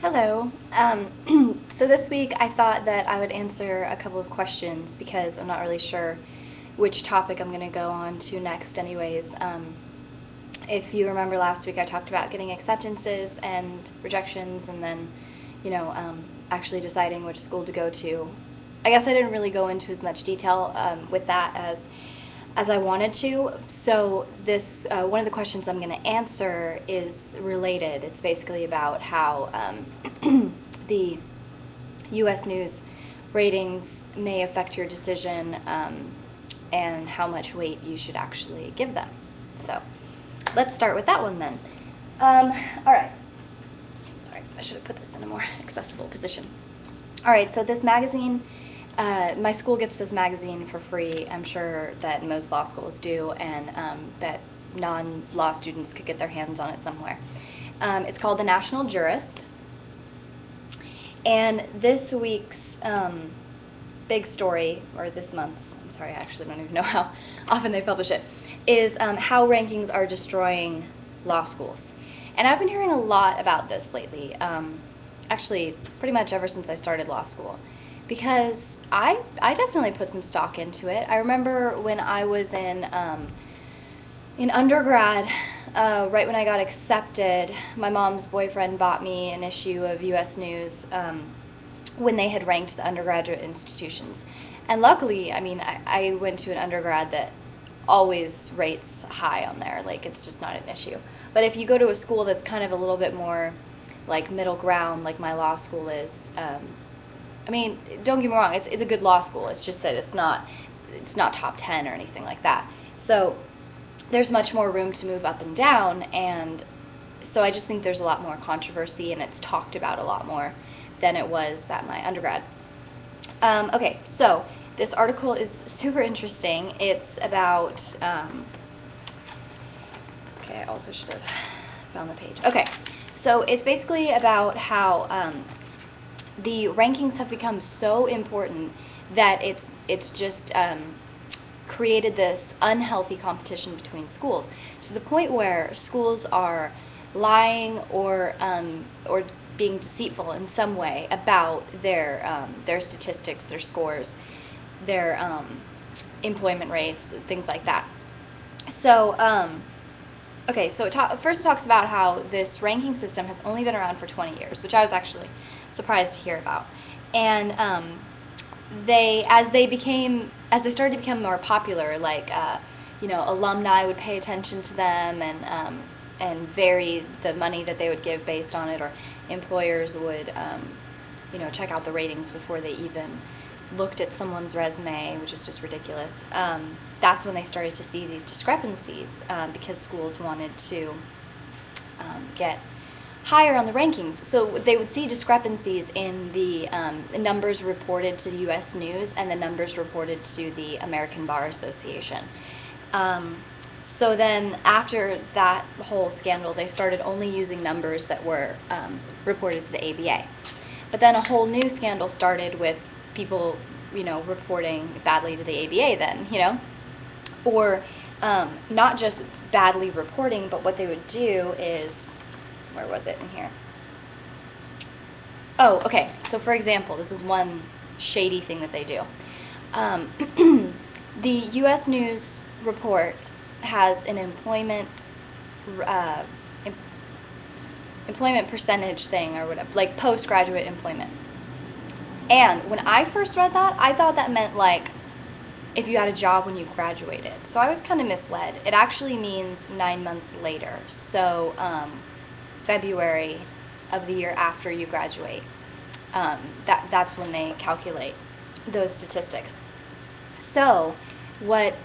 Hello. So this week I thought that I would answer a couple of questions because I'm not really sure which topic I'm going to go on to next anyways. If you remember last week I talked about getting acceptances and rejections and then, actually deciding which school to go to. I guess I didn't really go into as much detail with that as I wanted to. So this one of the questions I'm going to answer is related. It's basically about how the U.S. news ratings may affect your decision and how much weight you should actually give them. So let's start with that one then. All right. Sorry, I should have put this in a more accessible position. All right, so this magazine, my school gets this magazine for free. I'm sure that most law schools do, and that non-law students could get their hands on it somewhere. It's called The National Jurist. And this week's big story, or this month's, I'm sorry, I actually don't even know how often they publish it, is how rankings are destroying law schools. And I've been hearing a lot about this lately, actually pretty much ever since I started law school, because I definitely put some stock into it. I remember when I was in undergrad, right when I got accepted, my mom's boyfriend bought me an issue of U.S. News when they had ranked the undergraduate institutions. And luckily, I mean, I went to an undergrad that always rates high on there. Like, it's just not an issue. But if you go to a school that's kind of a little bit more like middle ground, like my law school is, I mean, don't get me wrong, it's a good law school. It's just that it's not top 10 or anything like that. So there's much more room to move up and down, and so I just think there's a lot more controversy, and it's talked about a lot more than it was at my undergrad. Okay, so this article is super interesting. It's about, okay, I also should have found the page. Okay, so it's basically about how the rankings have become so important that it's just created this unhealthy competition between schools, to the point where schools are lying or being deceitful in some way about their statistics, their scores, their employment rates, things like that. So okay, so first it talks about how this ranking system has only been around for 20 years, which I was actually surprised to hear about. And as they started to become more popular, like alumni would pay attention to them and vary the money that they would give based on it, or employers would check out the ratings before they even looked at someone's resume, which is just ridiculous. That's when they started to see these discrepancies because schools wanted to get higher on the rankings. So they would see discrepancies in the numbers reported to U.S. News and the numbers reported to the American Bar Association. So then after that whole scandal, they started only using numbers that were reported to the ABA. But then a whole new scandal started with people, reporting badly to the ABA then, or not just badly reporting, but what they would do is, where was it in here? Oh, okay. So for example, this is one shady thing that they do. The U.S. News report has an employment percentage thing or whatever, like postgraduate employment. And when I first read that, I thought that meant like if you had a job when you graduated. So I was kind of misled. It actually means 9 months later. So February of the year after you graduate. That's when they calculate those statistics. So what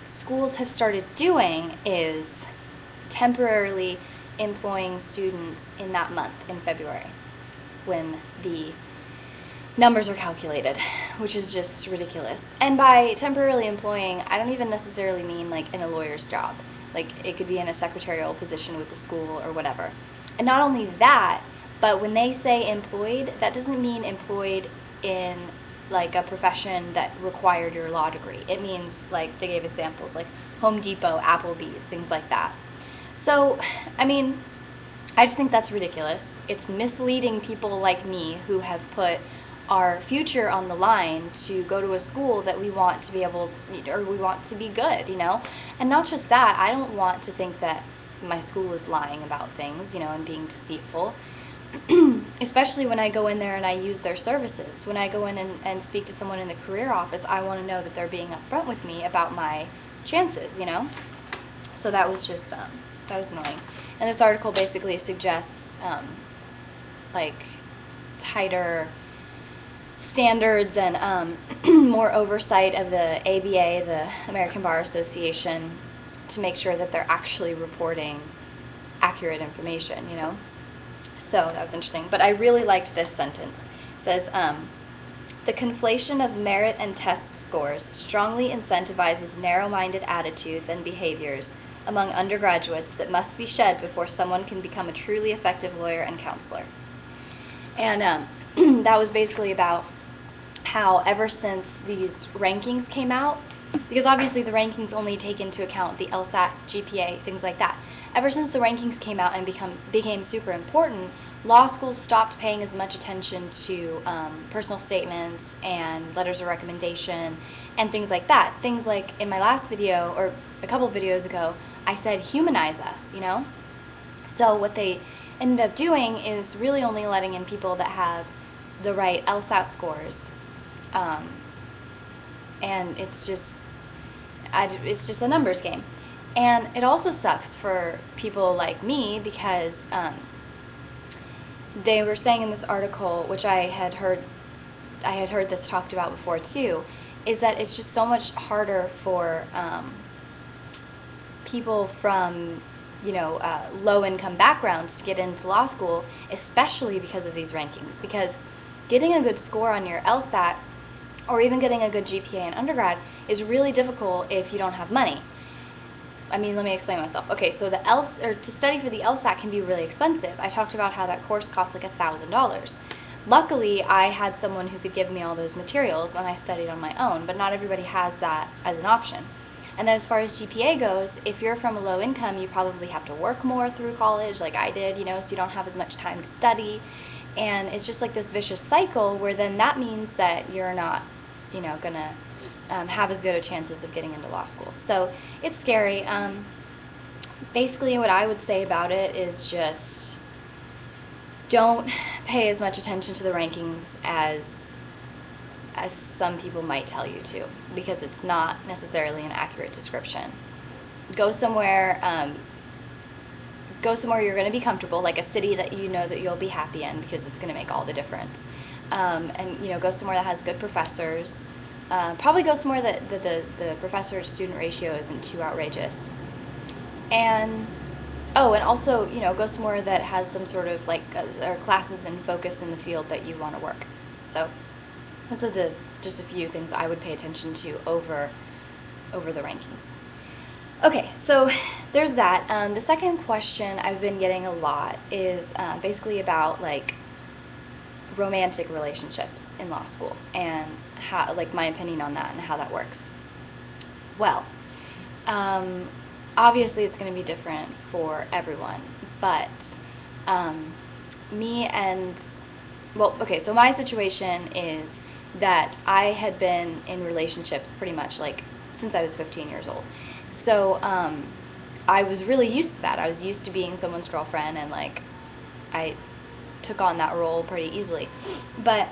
schools have started doing is temporarily employing students in that month, in February, when the numbers are calculated, which is just ridiculous. And by temporarily employing, I don't even necessarily mean like in a lawyer's job. Like it could be in a secretarial position with the school or whatever. And not only that, but when they say employed, that doesn't mean employed in like a profession that required your law degree. It means, like, they gave examples like Home Depot, Applebee's, things like that. So, I mean, I just think that's ridiculous. It's misleading people like me who have put our future on the line to go to a school that we want to be able, or we want to be good, you know? And not just that, I don't want to think that my school is lying about things, you know, and being deceitful. Especially when I go in there and I use their services. When I go in and speak to someone in the career office, I want to know that they're being upfront with me about my chances, you know? So that was just, that was annoying. And this article basically suggests, like, tighter standards and more oversight of the ABA, the American Bar Association, to make sure that they're actually reporting accurate information, you know? So that was interesting. But I really liked this sentence. It says, the conflation of merit and test scores strongly incentivizes narrow-minded attitudes and behaviors among undergraduates that must be shed before someone can become a truly effective lawyer and counselor. And that was basically about how ever since these rankings came out, because obviously the rankings only take into account the LSAT, GPA, things like that. Ever since the rankings came out and became super important, law schools stopped paying as much attention to personal statements and letters of recommendation and things like that. Things like in my last video, or a couple of videos ago, I said humanize us, you know? So what they ended up doing is really only letting in people that have the right LSAT scores. And it's just a numbers game. And it also sucks for people like me because they were saying in this article, which I had heard this talked about before too, is that it's just so much harder for people from, you know, low-income backgrounds to get into law school, especially because of these rankings. Because getting a good score on your LSAT, or even getting a good GPA in undergrad, is really difficult if you don't have money. I mean, let me explain myself. Okay, so to study for the LSAT can be really expensive. I talked about how that course costs like $1,000. Luckily, I had someone who could give me all those materials, and I studied on my own, but not everybody has that as an option. And then as far as GPA goes, if you're from a low income, you probably have to work more through college, like I did, you know, so you don't have as much time to study. And it's just like this vicious cycle where then that means that you're not, you know, gonna have as good a chances of getting into law school. So it's scary. Basically what I would say about it is just don't pay as much attention to the rankings as some people might tell you to, because it's not necessarily an accurate description. Go somewhere you're going to be comfortable, like a city that you know that you'll be happy in, because it's going to make all the difference. And, you know, go somewhere that has good professors. Probably go somewhere that the professor-student ratio isn't too outrageous. And, and also, you know, go somewhere that has some sort of, like, or classes and focus in the field that you want to work. So those are just a few things I would pay attention to over the rankings. Okay, so there's that. The second question I've been getting a lot is basically about, like, romantic relationships in law school and how, like, my opinion on that and how that works. Well, obviously it's going to be different for everyone, but so my situation is that I had been in relationships pretty much, like, since I was 15 years old. So I was really used to that. I was used to being someone's girlfriend, and, like, I took on that role pretty easily. But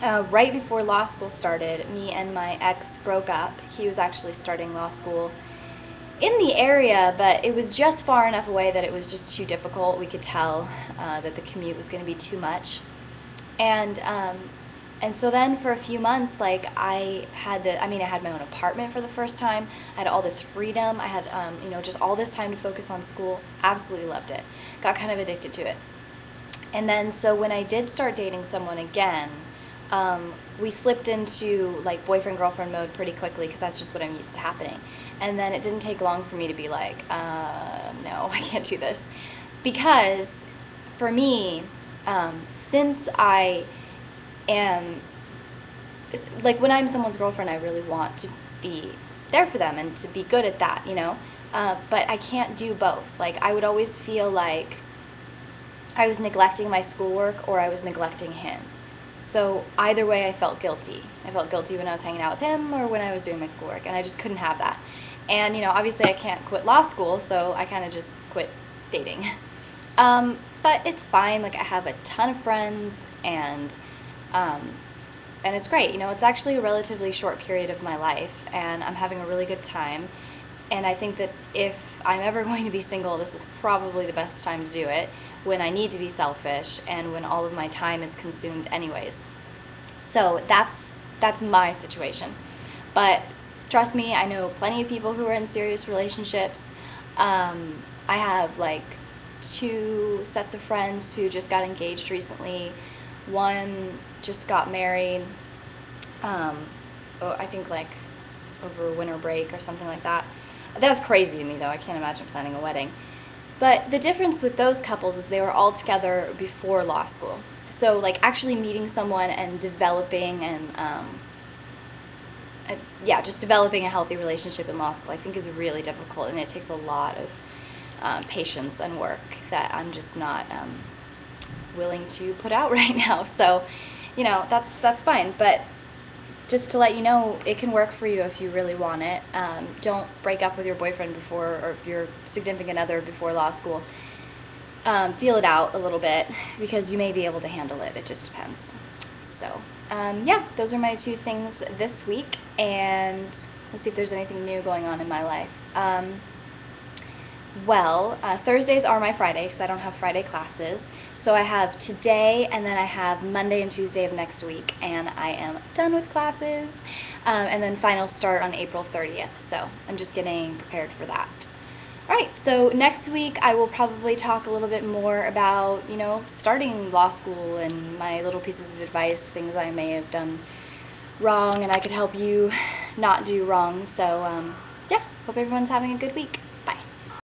right before law school started, me and my ex broke up. He was actually starting law school in the area, but it was just far enough away that it was just too difficult. We could tell that the commute was going to be too much. And so then for a few months, like, I had my own apartment for the first time. I had all this freedom. I had, just all this time to focus on school. Absolutely loved it. Got kind of addicted to it. And then, so when I did start dating someone again, we slipped into, like, boyfriend-girlfriend mode pretty quickly, because that's just what I'm used to happening. And then it didn't take long for me to be like, no, I can't do this. Because for me, since I am, like, when I'm someone's girlfriend, I really want to be there for them and to be good at that, you know? But I can't do both. Like, I would always feel like I was neglecting my schoolwork or I was neglecting him. So either way, I felt guilty. I felt guilty when I was hanging out with him or when I was doing my schoolwork, and I just couldn't have that. And, obviously I can't quit law school, so I kind of just quit dating. But it's fine. Like, I have a ton of friends, and it's great. It's actually a relatively short period of my life, and I'm having a really good time. And I think that if I'm ever going to be single, this is probably the best time to do it, when I need to be selfish and when all of my time is consumed anyways. So that's my situation. But trust me, I know plenty of people who are in serious relationships. I have like 2 sets of friends who just got engaged recently. One just got married, I think like over winter break or something like that. That's crazy to me though. I can't imagine planning a wedding. But the difference with those couples is they were all together before law school. So like actually meeting someone and developing just developing a healthy relationship in law school, I think is really difficult, and it takes a lot of patience and work that I'm just not willing to put out right now. So, that's fine. But just to let you know, it can work for you if you really want it. Don't break up with your boyfriend or your significant other before law school. Feel it out a little bit, because you may be able to handle it. It just depends. So, those are my 2 things this week, and let's see if there's anything new going on in my life. Thursdays are my Friday, because I don't have Friday classes. So I have today, and then I have Monday and Tuesday of next week, and I am done with classes. And then finals start on April 30th, so I'm just getting prepared for that. Alright, so next week I will probably talk a little bit more about, starting law school and my little pieces of advice, things I may have done wrong and I could help you not do wrong. So, hope everyone's having a good week.